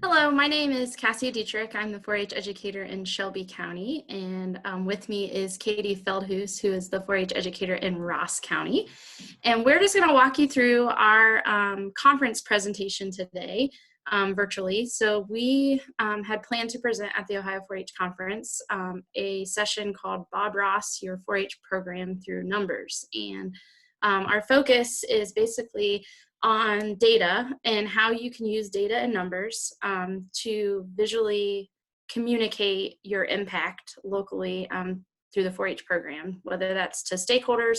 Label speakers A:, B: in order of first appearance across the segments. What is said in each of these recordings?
A: Hello, my name is Cassie Dietrich. I'm the 4-H educator in Shelby County, and with me is Katie Feldhues, who is the 4-H educator in Ross County. And we're just going to walk you through our conference presentation today virtually. So we had planned to present at the Ohio 4-H Conference a session called Bob Ross, Your 4-H Program Through Numbers. And our focus is basically on data and how you can use data and numbers to visually communicate your impact locally through the 4-H program, whether that's to stakeholders,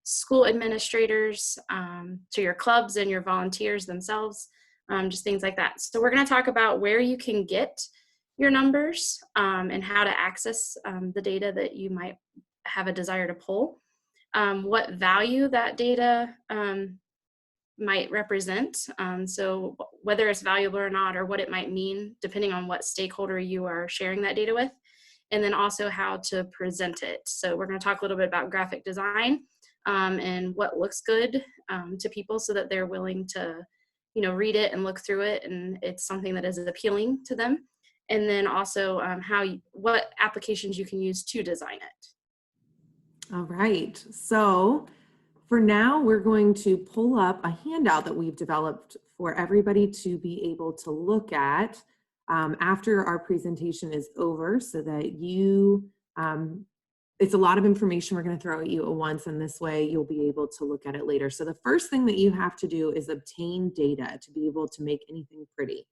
A: school administrators, to your clubs and your volunteers themselves, just things like that. So we're going to talk about where you can get your numbers and how to access the data that you might have a desire to pull, what value that data might represent. So whether it's valuable or not, or what it might mean, depending on what stakeholder you are sharing that data with, and then also how to present it. So we're going to talk a little bit about graphic design and what looks good to people so that they're willing to, read it and look through it, and it's something that is appealing to them. And then also what applications you can use to design it.
B: All right. So for now, we're going to pull up a handout that we've developed for everybody to be able to look at after our presentation is over, so that you, it's a lot of information we're going to throw at you at once, and this way you'll be able to look at it later. So the first thing that you have to do is obtain data to be able to make anything pretty.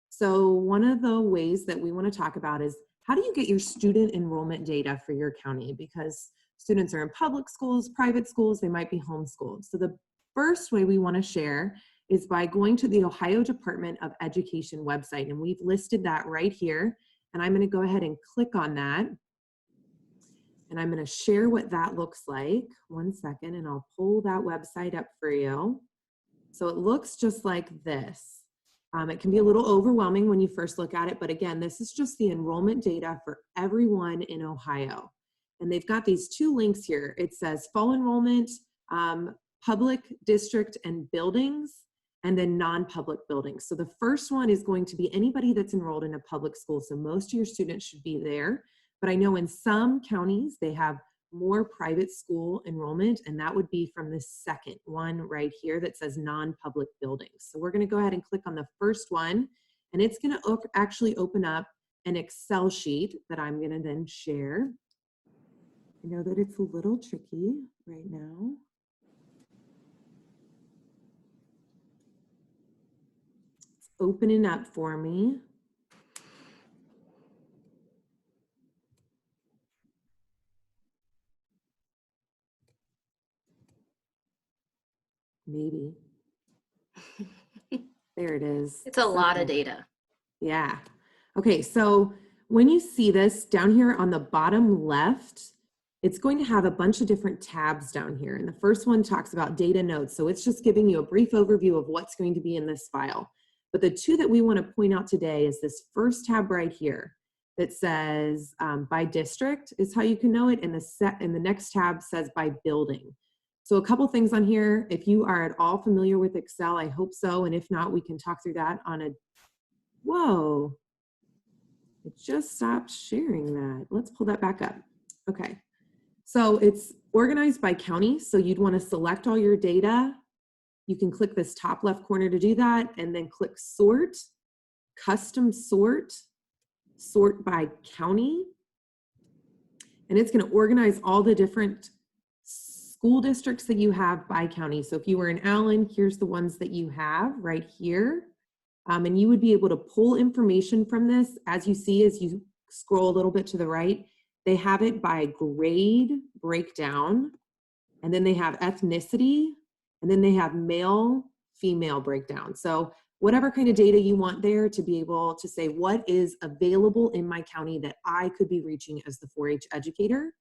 B: So one of the ways that we want to talk about is, how do you get your student enrollment data for your county? Because students are in public schools, private schools, they might be homeschooled. So the first way we want to share is by going to the Ohio Department of Education website, and we've listed that right here. And I'm going to go ahead and click on that. And I'm going to share what that looks like. One second, and I'll pull that website up for you. So it looks just like this. It can be a little overwhelming when you first look at it, but again, this is just the enrollment data for everyone in Ohio. And they've got these two links here. It says fall enrollment, public, district, and buildings, and then non-public buildings. So the first one is going to be anybody that's enrolled in a public school. So most of your students should be there. But I know in some counties, they have more private school enrollment, and that would be from the second one right here that says non-public buildings. So we're going to go ahead and click on the first one, and it's going to actually open up an Excel sheet that I'm going to then share. I know that it's a little tricky right now. It's opening up for me. Maybe. There it is.
A: It's a lot of data.
B: Yeah. Okay, so when you see this down here on the bottom left, it's going to have a bunch of different tabs down here. And the first one talks about data notes. So it's just giving you a brief overview of what's going to be in this file. But the two that we want to point out today is this first tab right here that says by district is how you can know it. And the next tab says by building. So a couple things on here. If you are at all familiar with Excel, I hope so. And if not, we can talk through that on a, whoa, it just stopped sharing that. Let's pull that back up. Okay. So it's organized by county. So you'd want to select all your data. You can click this top left corner to do that, and then click sort, custom sort, sort by county. And it's going to organize all the different school districts that you have by county. So if you were in Allen, here's the ones that you have right here. And you would be able to pull information from this. As you see, as you scroll a little bit to the right, they have it by grade breakdown, and then they have ethnicity, and then they have male, female breakdown. So whatever kind of data you want there to be able to say what is available in my county that I could be reaching as the 4-H educator.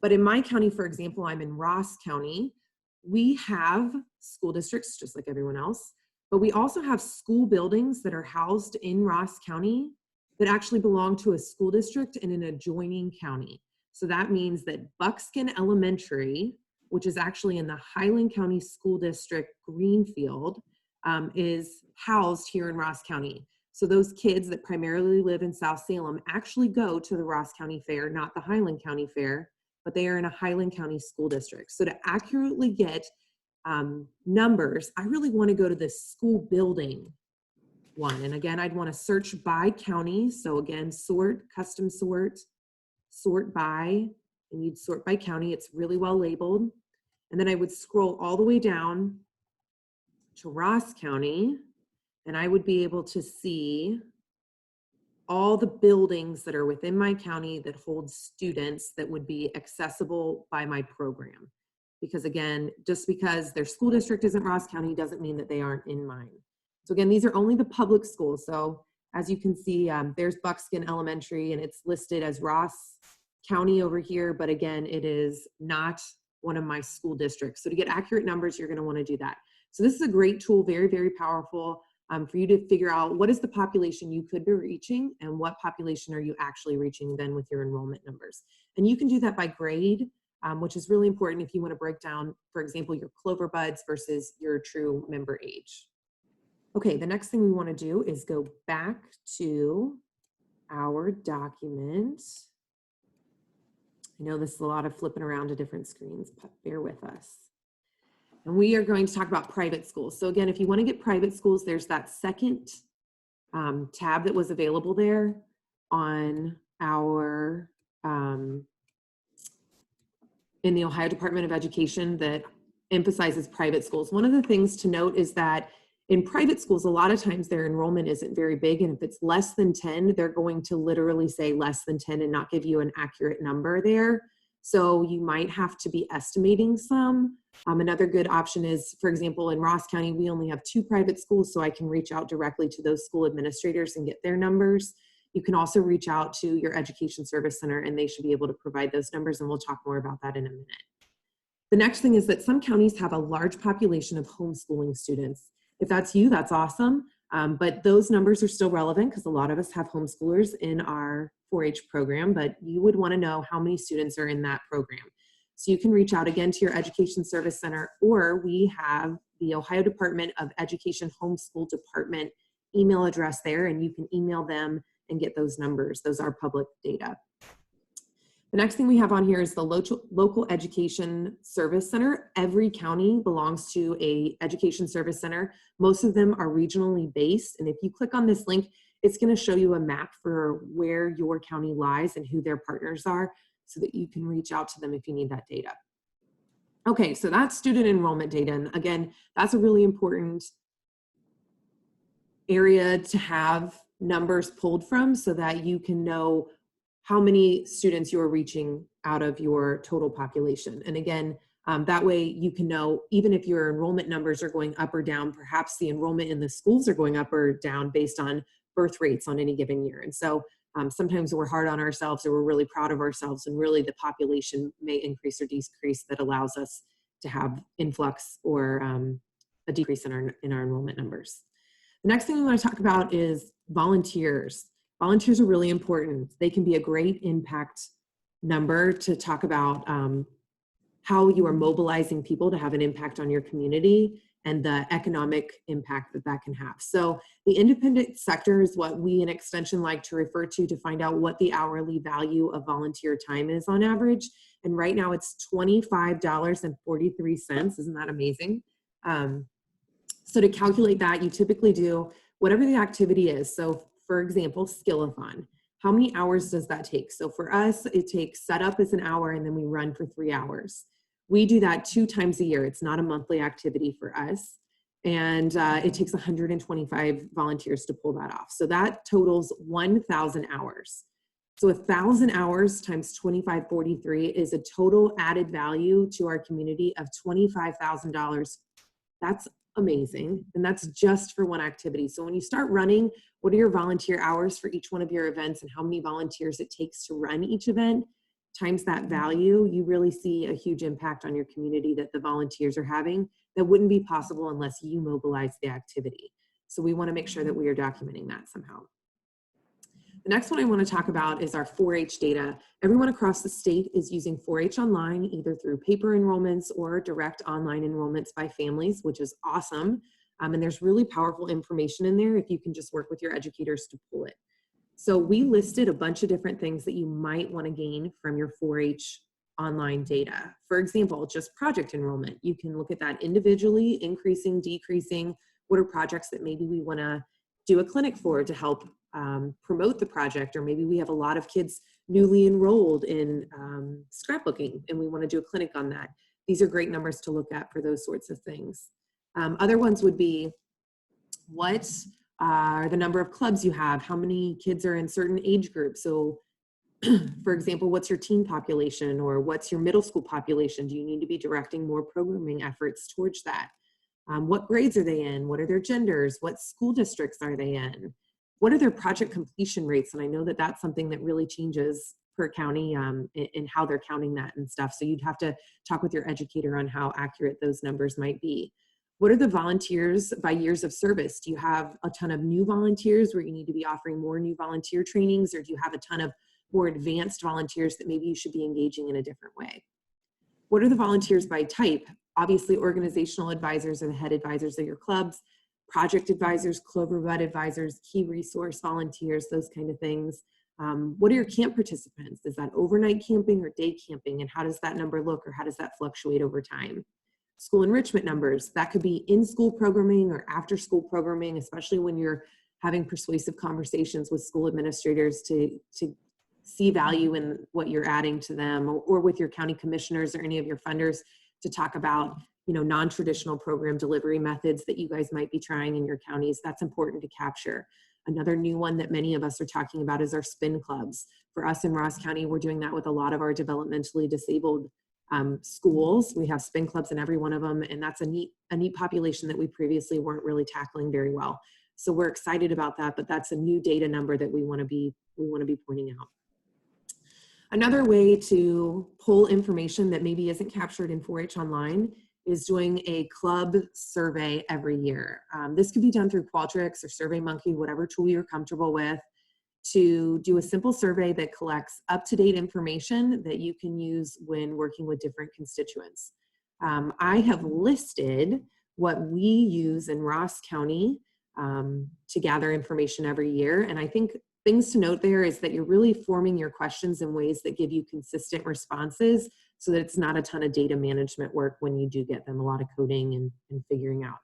B: But in my county, for example, I'm in Ross County. We have school districts just like everyone else, but we also have school buildings that are housed in Ross County that actually belong to a school district in an adjoining county. So that means that Buckskin Elementary, which is actually in the Highland County School District, Greenfield, is housed here in Ross County. So those kids that primarily live in South Salem actually go to the Ross County Fair, not the Highland County Fair, but they are in a Highland County school district. So to accurately get numbers, I really want to go to the school building one. And again, I'd want to search by county. So again, sort, custom sort, sort by, and you'd sort by county. It's really well labeled. And then I would scroll all the way down to Ross County, and I would be able to see all the buildings that are within my county that hold students that would be accessible by my program. Because again, just because their school district isn't Ross County doesn't mean that they aren't in mine. So again, these are only the public schools. So as you can see, there's Buckskin Elementary, and it's listed as Ross County over here, but again, it is not one of my school districts. So to get accurate numbers, you're gonna wanna do that. So this is a great tool, very, very powerful for you to figure out what is the population you could be reaching and what population are you actually reaching then with your enrollment numbers. And you can do that by grade, which is really important if you wanna break down, for example, your Clover Buds versus your true member age. Okay, the next thing we wanna do is go back to our document. I know this is a lot of flipping around to different screens, but bear with us. And we are going to talk about private schools. So again, if you want to get private schools, there's that second tab that was available there on our, in the Ohio Department of Education that emphasizes private schools. One of the things to note is that in private schools, a lot of times their enrollment isn't very big. And if it's less than 10, they're going to literally say less than 10 and not give you an accurate number there. So you might have to be estimating some. Another good option is, for example, in Ross County, we only have 2 private schools, so I can reach out directly to those school administrators and get their numbers. You can also reach out to your education service center, and they should be able to provide those numbers, and we'll talk more about that in a minute. The next thing is that some counties have a large population of homeschooling students. If that's you, that's awesome. But those numbers are still relevant because a lot of us have homeschoolers in our 4-H program, but you would want to know how many students are in that program. So you can reach out again to your Education Service Center, or we have the Ohio Department of Education Homeschool Department email address there, and you can email them and get those numbers. Those are public data. The next thing we have on here is the local education service center. Every county belongs to a education service center. Most of them are regionally based. And if you click on this link, it's going to show you a map for where your county lies and who their partners are so that you can reach out to them if you need that data. Okay, so that's student enrollment data. And again, that's a really important area to have numbers pulled from so that you can know how many students you're reaching out of your total population. And again, that way you can know, even if your enrollment numbers are going up or down, perhaps the enrollment in the schools are going up or down based on birth rates on any given year. And so sometimes we're hard on ourselves or we're really proud of ourselves, and really the population may increase or decrease that allows us to have influx or a decrease in our enrollment numbers. The next thing we want to talk about is volunteers. Volunteers are really important. They can be a great impact number to talk about how you are mobilizing people to have an impact on your community and the economic impact that that can have. So the independent sector is what we in Extension like to refer to find out what the hourly value of volunteer time is on average. And right now it's $25.43. Isn't that amazing? So to calculate that, you typically do whatever the activity is. So for example, Skill-a-thon. How many hours does that take? So for us, it takes setup is an hour and then we run for 3 hours. We do that 2 times a year. It's not a monthly activity for us. And it takes 125 volunteers to pull that off. So that totals 1,000 hours. So 1,000 hours times 2543 is a total added value to our community of $25,000. That's amazing. And that's just for one activity. So when you start running, what are your volunteer hours for each one of your events and how many volunteers it takes to run each event, times that value, you really see a huge impact on your community that the volunteers are having that wouldn't be possible unless you mobilize the activity. So we want to make sure that we are documenting that somehow. The next one I want to talk about is our 4-H data. Everyone across the state is using 4-H online, either through paper enrollments or direct online enrollments by families, which is awesome. And there's really powerful information in there if you can just work with your educators to pull it. So we listed a bunch of different things that you might want to gain from your 4-H online data. For example, just project enrollment. You can look at that individually, increasing, decreasing. What are projects that maybe we want to do a clinic for to help promote the project, or maybe we have a lot of kids newly enrolled in scrapbooking and we want to do a clinic on that. These are great numbers to look at for those sorts of things. Other ones would be, what are the number of clubs you have? How many kids are in certain age groups? So for example, what's your teen population, or what's your middle school population? Do you need to be directing more programming efforts towards that? What grades are they in? What are their genders? What school districts are they in? What are their project completion rates? And I know that that's something that really changes per county in how they're counting that and stuff. So you'd have to talk with your educator on how accurate those numbers might be. What are the volunteers by years of service? Do you have a ton of new volunteers where you need to be offering more new volunteer trainings, or do you have a ton of more advanced volunteers that maybe you should be engaging in a different way? What are the volunteers by type? Obviously, organizational advisors are the head advisors of your clubs, project advisors, Cloverbud advisors, key resource volunteers, those kind of things. What are your camp participants? Is that overnight camping or day camping? And how does that number look, or how does that fluctuate over time? School enrichment numbers, that could be in-school programming or after-school programming, especially when you're having persuasive conversations with school administrators to see value in what you're adding to them, or with your county commissioners or any of your funders to talk about, you know, non-traditional program delivery methods that you guys might be trying in your counties. That's important to capture. Another new one that many of us are talking about is our spin clubs. For us in Ross County, we're doing that with a lot of our developmentally disabled schools. We have spin clubs in every one of them, and that's a neat population that we previously weren't really tackling very well. So we're excited about that, but that's a new data number that we want to be pointing out. Another way to pull information that maybe isn't captured in 4-H Online is doing a club survey every year. This could be done through Qualtrics or SurveyMonkey, whatever tool you're comfortable with, to do a simple survey that collects up-to-date information that you can use when working with different constituents. I have listed what we use in Ross County to gather information every year, and I think things to note there is that you're really forming your questions in ways that give you consistent responses, so that it's not a ton of data management work when you do get them, a lot of coding and figuring out.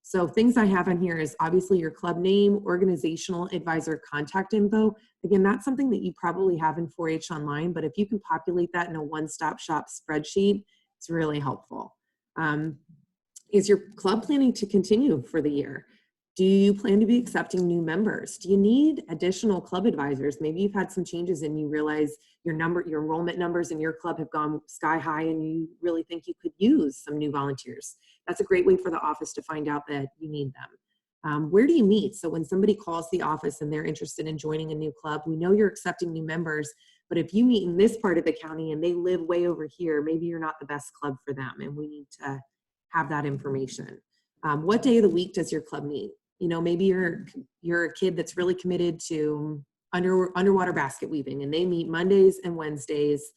B: So things I have on here is obviously your club name, organizational advisor contact info. Again, that's something that you probably have in 4-H Online, but if you can populate that in a one-stop shop spreadsheet, it's really helpful. Is your club planning to continue for the year? Do you plan to be accepting new members? Do you need additional club advisors? Maybe you've had some changes and you realize your enrollment numbers in your club have gone sky high and you really think you could use some new volunteers. That's a great way for the office to find out that you need them. Where do you meet? So when somebody calls the office and they're interested in joining a new club, we know you're accepting new members, but if you meet in this part of the county and they live way over here, maybe you're not the best club for them, and we need to have that information. What day of the week does your club meet? You know, maybe you're a kid that's really committed to underwater basket weaving, and they meet Mondays and Wednesdays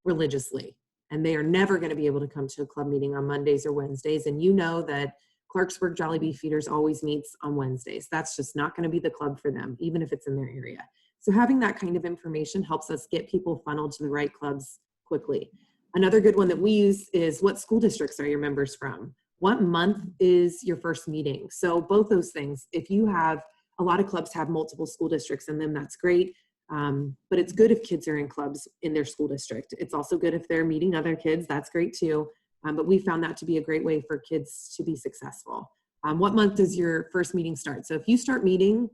B: religiously, and they are never going to be able to come to a club meeting on Mondays or Wednesdays. And you know that Clarksburg Jolly Bee Feeders always meets on Wednesdays. That's just not going to be the club for them, even if it's in their area. So having that kind of information helps us get people funneled to the right clubs quickly. Another good one that we use is, what school districts are your members from? What month is your first meeting? So both those things, if you have, a lot of clubs have multiple school districts in them, that's great. But it's good if kids are in clubs in their school district. It's also good if they're meeting other kids, that's great too. But we found that to be a great way for kids to be successful. What month does your first meeting start? So if you start meeting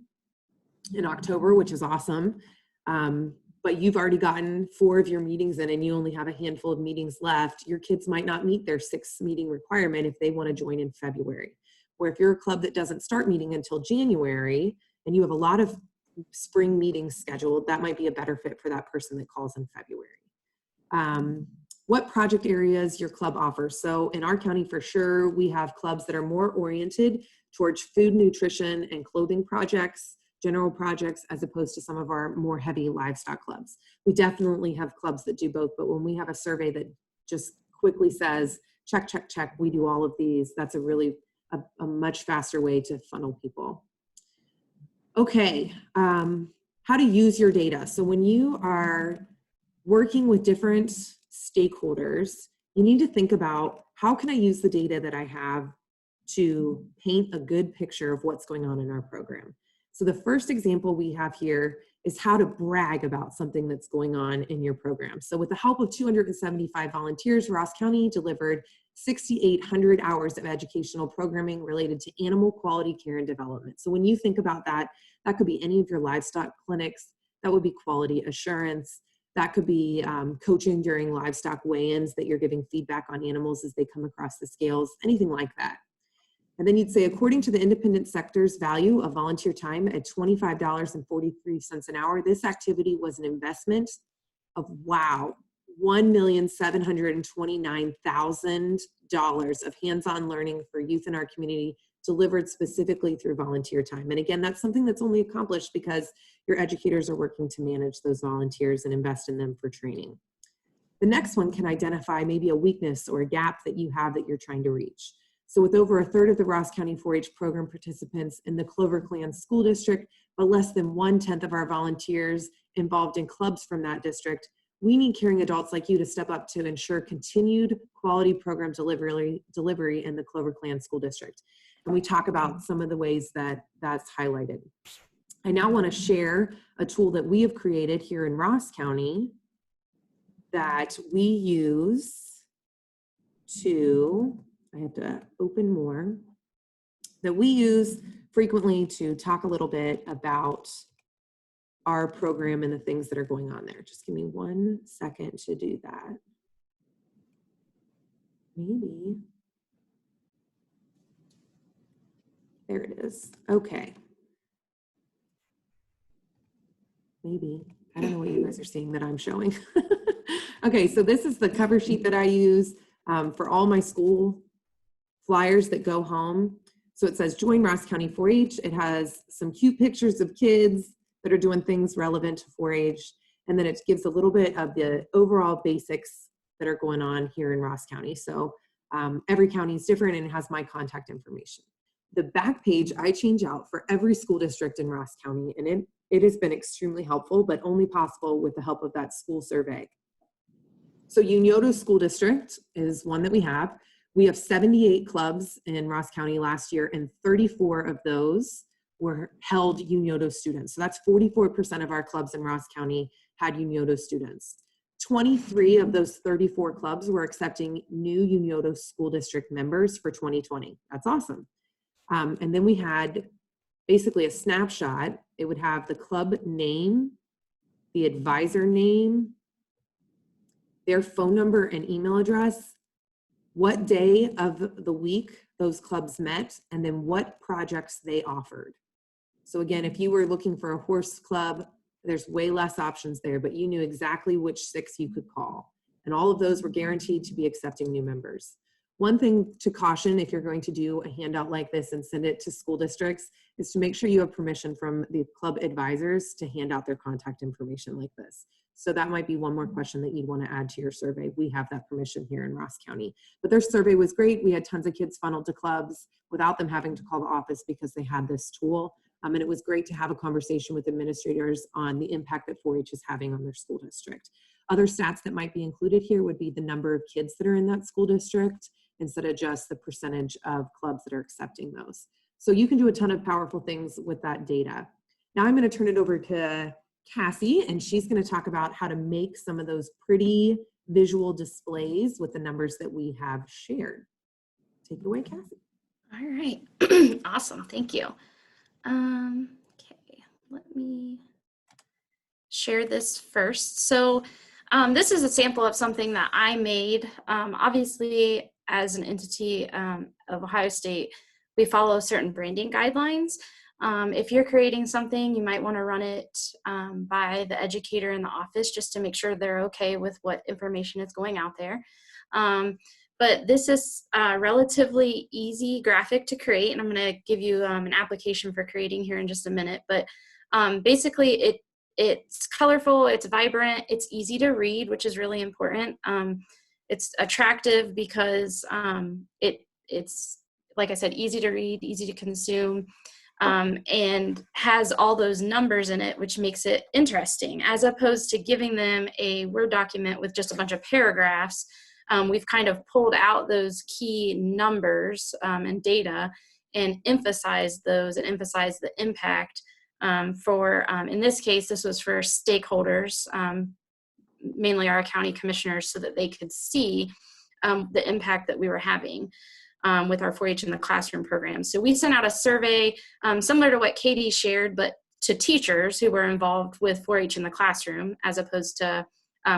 B: in October, which is awesome, but you've already gotten 4 of your meetings in and you only have a handful of meetings left, your kids might not meet their 6th meeting requirement if they want to join in February. Where if you're a club that doesn't start meeting until January and you have a lot of spring meetings scheduled, that might be a better fit for that person that calls in February. What project areas your club offers? So in our county, for sure, we have clubs that are more oriented towards food, nutrition, and clothing projects, general projects, as opposed to some of our more heavy livestock clubs. We definitely have clubs that do both, but when we have a survey that just quickly says, check, check, check, we do all of these, that's a really a much faster way to funnel people. Okay, how to use your data. So when you are working with different stakeholders, you need to think about, how can I use the data that I have to paint a good picture of what's going on in our program? So the first example we have here is how to brag about something that's going on in your program. So with the help of 275 volunteers, Ross County delivered 6,800 hours of educational programming related to animal quality care and development. So when you think about that, that could be any of your livestock clinics, that would be quality assurance, that could be coaching during livestock weigh-ins, that you're giving feedback on animals as they come across the scales, anything like that. And then you'd say, according to the independent sector's value of volunteer time at $25.43 an hour, this activity was an investment of, wow, $1,729,000 of hands-on learning for youth in our community, delivered specifically through volunteer time. And again, that's something that's only accomplished because your educators are working to manage those volunteers and invest in them for training. The next one can identify maybe a weakness or a gap that you have that you're trying to reach. So with over a third of the Ross County 4-H program participants in the Clover Clan School District, but less than 1/10 of our volunteers involved in clubs from that district, we need caring adults like you to step up to ensure continued quality program delivery in the Clover Clan School District. And we talk about some of the ways that that's highlighted. I now want to share a tool that we have created here in Ross County that we use to, I have to open more, that we use frequently to talk a little bit about our program and the things that are going on there. Just give me 1 second to do that. Maybe. There it is. Okay. Maybe. I don't know what you guys are seeing that I'm showing. Okay, so this is the cover sheet that I use for all my school flyers that go home. So it says, join Ross County 4-H. It has some cute pictures of kids that are doing things relevant to 4-H. And then it gives a little bit of the overall basics that are going on here in Ross County. So every county is different, and it has my contact information. The back page I change out for every school district in Ross County, and it has been extremely helpful, but only possible with the help of that school survey. So Unyoto School District is one that we have. We have 78 clubs in Ross County last year, and 34 of those were held Unyoto students. So that's 44% of our clubs in Ross County had Unyoto students. 23 of those 34 clubs were accepting new Unyoto School District members for 2020. That's awesome. And then we had basically a snapshot. It would have the club name, the advisor name, their phone number and email address, what day of the week those clubs met, and then what projects they offered. So again, if you were looking for a horse club, there's way less options there, but you knew exactly which 6 you could call. And all of those were guaranteed to be accepting new members. One thing to caution if you're going to do a handout like this and send it to school districts is to make sure you have permission from the club advisors to hand out their contact information like this. So that might be one more question that you'd want to add to your survey. We have that permission here in Ross County. But their survey was great. We had tons of kids funneled to clubs without them having to call the office because they had this tool. And it was great to have a conversation with administrators on the impact that 4-H is having on their school district. Other stats that might be included here would be the number of kids that are in that school district instead of just the percentage of clubs that are accepting those. So you can do a ton of powerful things with that data. Now I'm going to turn it over to Cassie, and she's going to talk about how to make some of those pretty visual displays with the numbers that we have shared. Take it away, Cassie.
A: All right. Awesome. Thank you. Okay, let me share this first. So this is a sample of something that I made. Obviously, as an entity of Ohio State, we follow certain branding guidelines. If you're creating something, you might want to run it by the educator in the office just to make sure they're okay with what information is going out there. But this is a relatively easy graphic to create, and I'm going to give you an application for creating here in just a minute. But basically, it's colorful, it's vibrant, it's easy to read, which is really important. It's attractive because it's like I said, easy to read, easy to consume, and has all those numbers in it, which makes it interesting, as opposed to giving them a Word document with just a bunch of paragraphs. We've kind of pulled out those key numbers and data and emphasized those and emphasized the impact for, in this case, this was for stakeholders, mainly our county commissioners, so that they could see the impact that we were having with our 4-H in the classroom program. So we sent out a survey similar to what Katie shared, but to teachers who were involved with 4-H in the classroom, as opposed to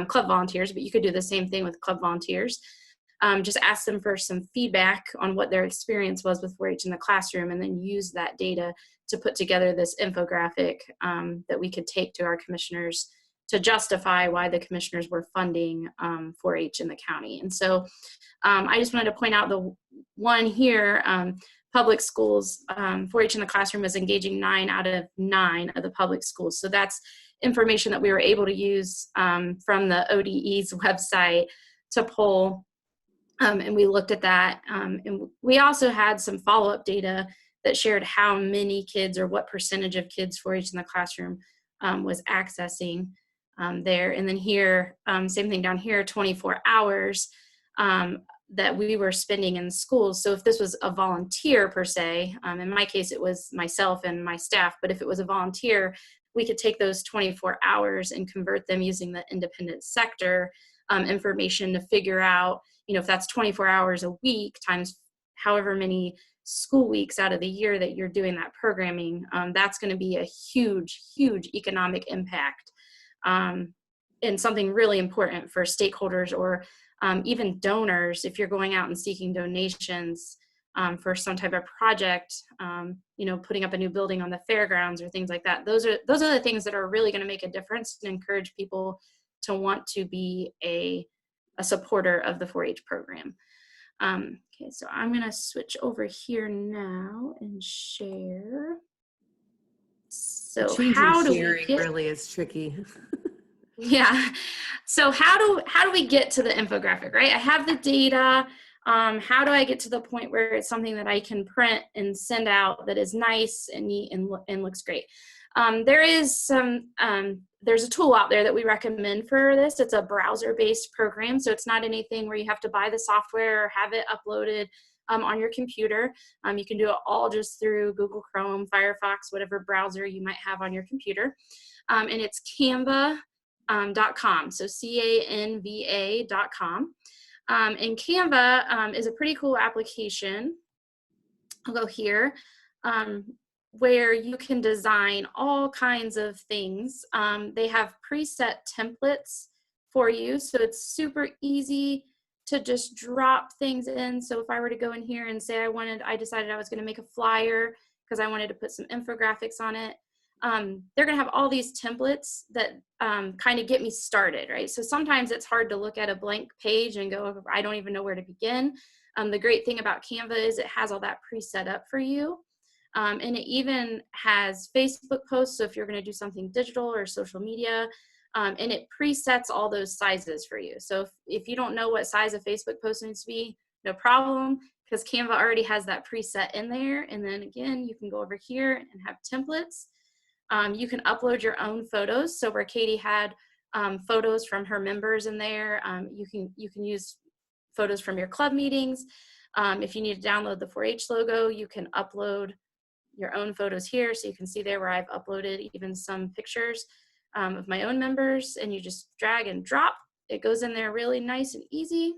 A: club volunteers, but you could do the same thing with club volunteers. Just ask them for some feedback on what their experience was with 4-H in the classroom, and then use that data to put together this infographic that we could take to our commissioners to justify why the commissioners were funding 4-H in the county. And so I just wanted to point out the one here, public schools, 4-H in the classroom was engaging 9 out of 9 of the public schools. So that's information that we were able to use from the ODE's website to pull. And we looked at that. And we also had some follow-up data that shared how many kids, or what percentage of kids 4-H in the classroom was accessing there. And then here, same thing down here, 24 hours that we were spending in schools. So if this was a volunteer per se, in my case, it was myself and my staff, but if it was a volunteer, we could take those 24 hours and convert them using the independent sector information to figure out, if that's 24 hours a week times however many school weeks out of the year that you're doing that programming, that's going to be a huge, huge economic impact, and something really important for stakeholders, or even donors, if you're going out and seeking donations for some type of project, putting up a new building on the fairgrounds or things like that. Those are the things that are really going to make a difference and encourage people to want to be a supporter of the 4-H program. Okay, so I'm going to switch over here now and share. So how do we get,
B: really is tricky.
A: yeah. So how do we get to the infographic, right? I have the data. How do I get to the point where it's something that I can print and send out that is nice and neat and looks great? There's a tool out there that we recommend for this. It's a browser-based program, so it's not anything where you have to buy the software or have it uploaded on your computer. You can do it all just through Google Chrome, Firefox, whatever browser you might have on your computer. And it's Canva.com, so Canva.com. And Canva is a pretty cool application. I'll go here. Where you can design all kinds of things. They have preset templates for you, so it's super easy to just drop things in. So if I were to go in here and say I decided I was going to make a flyer because I wanted to put some infographics on it, they're going to have all these templates that kind of get me started, right? So sometimes it's hard to look at a blank page and go, I don't even know where to begin. The great thing about Canva is it has all that preset up for you. And it even has Facebook posts, so if you're going to do something digital or social media, and it presets all those sizes for you. So if you don't know what size a Facebook post needs to be, no problem, because Canva already has that preset in there. And then again, you can go over here and have templates. You can upload your own photos. So where Katie had photos from her members in there, you can use photos from your club meetings. If you need to download the 4-H logo, you can upload your own photos here. So you can see there where I've uploaded even some pictures of my own members, and you just drag and drop. It goes in there really nice and easy.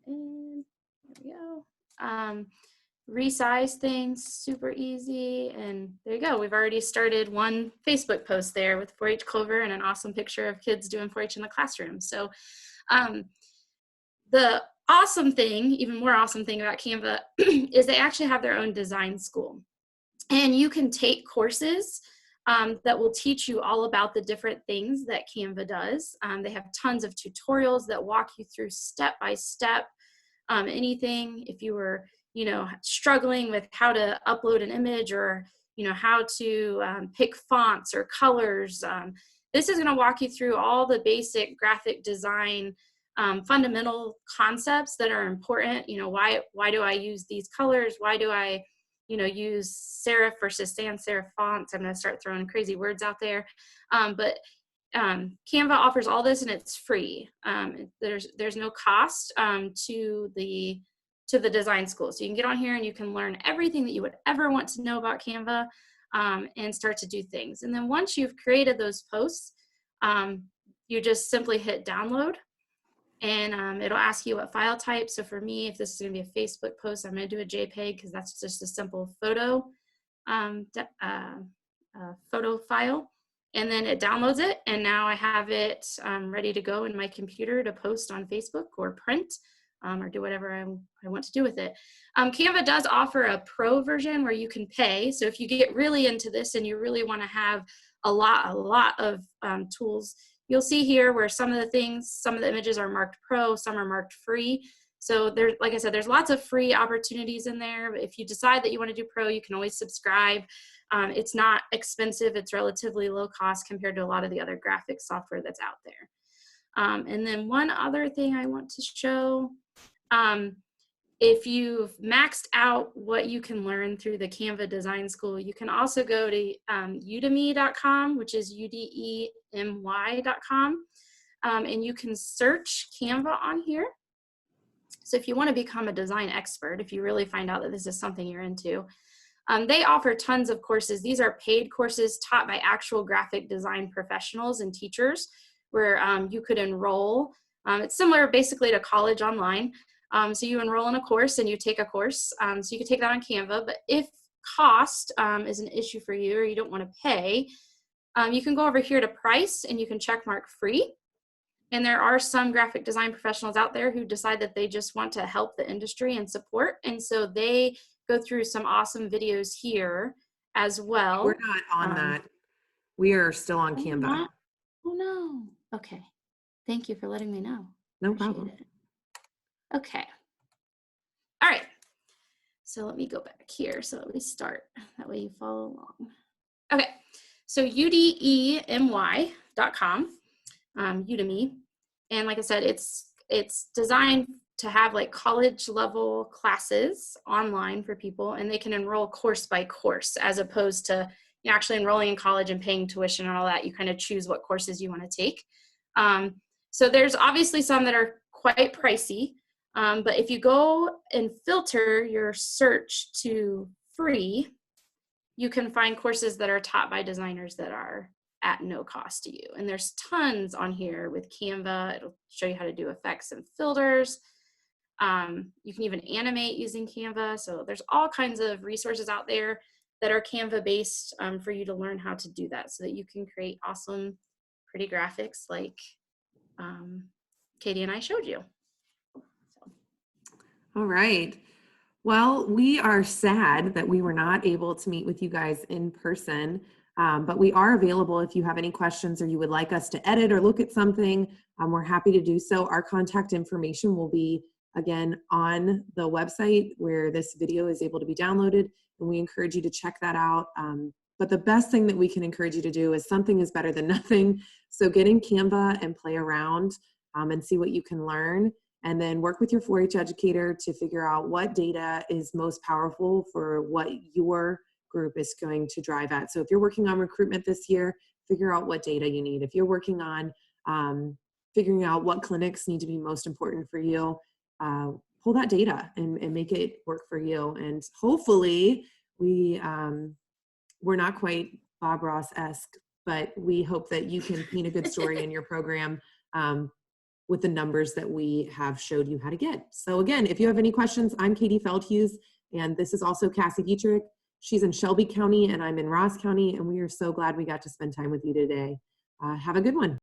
A: And there we go. Resize things, super easy. And there you go. We've already started one Facebook post there with 4-H Clover and an awesome picture of kids doing 4-H in the classroom. So the awesome thing, even more awesome thing about Canva is they actually have their own design school. And you can take courses that will teach you all about the different things that Canva does. They have tons of tutorials that walk you through step by step. Anything, if you were, struggling with how to upload an image, or, how to pick fonts or colors, this is going to walk you through all the basic graphic design fundamental concepts that are important. You know, why do I use these colors? Why do I, you know, use serif versus sans serif fonts? I'm going to start throwing crazy words out there. But Canva offers all this, and it's free. There's no cost to the design school. So you can get on here and you can learn everything that you would ever want to know about Canva, and start to do things. And then once you've created those posts, you just simply hit download, and it'll ask you what file type. So for me, if this is going to be a Facebook post, I'm going to do a JPEG because that's just a simple photo file. And then it downloads it, and now I have it ready to go in my computer to post on Facebook or print, or do whatever I want to do with it. Canva does offer a pro version where you can pay. So if you get really into this and you really want to have a lot of tools, you'll see here where some of the images are marked pro, some are marked free. So there's, like I said, there's lots of free opportunities in there. But if you decide that you want to do pro, you can always subscribe. It's not expensive. It's relatively low cost compared to a lot of the other graphic software that's out there. And then one other thing I want to show, if you've maxed out what you can learn through the Canva Design School, you can also go to udemy.com, which is udemy.com, and you can search Canva on here. So if you want to become a design expert, if you really find out that this is something you're into, they offer tons of courses. These are paid courses taught by actual graphic design professionals and teachers where you could enroll. It's similar basically to college online. So you enroll in a course and you take a course. So you can take that on Canva, but if cost is an issue for you or you don't want to pay, you can go over here to price and you can check mark free. And there are some graphic design professionals out there who decide that they just want to help the industry and support. And so they go through some awesome videos here as well.
B: We're not on that. We are still on Canva.
A: Not? Oh no. Okay. Thank you for letting me know.
B: No
A: Appreciate
B: problem.
A: it. Okay. All right. So let me go back here so that we start. That way you follow along. Okay. So udemy.com, Udemy. And like I said, it's designed to have like college level classes online for people, and they can enroll course by course as opposed to actually enrolling in college and paying tuition and all that. You kind of choose what courses you want to take. So there's obviously some that are quite pricey, but if you go and filter your search to free, you can find courses that are taught by designers that are at no cost to you. And there's tons on here with Canva. It'll show you how to do effects and filters. You can even animate using Canva. So there's all kinds of resources out there that are Canva based for you to learn how to do that so that you can create awesome, pretty graphics like Katie and I showed you. So.
B: All right. Well, we are sad that we were not able to meet with you guys in person, but we are available if you have any questions or you would like us to edit or look at something. We're happy to do so. Our contact information will be, again, on the website where this video is able to be downloaded, and we encourage you to check that out. But the best thing that we can encourage you to do is something is better than nothing. So get in Canva and play around and see what you can learn. And then work with your 4-H educator to figure out what data is most powerful for what your group is going to drive at. So if you're working on recruitment this year, figure out what data you need. If you're working on figuring out what clinics need to be most important for you, pull that data and make it work for you. And hopefully we're not quite Bob Ross-esque, but we hope that you can paint a good story in your program with the numbers that we have showed you how to get. So again, if you have any questions, I'm Katie Feldhues, and this is also Cassie Dietrich. She's in Shelby County and I'm in Ross County, and we are so glad we got to spend time with you today. Have a good one.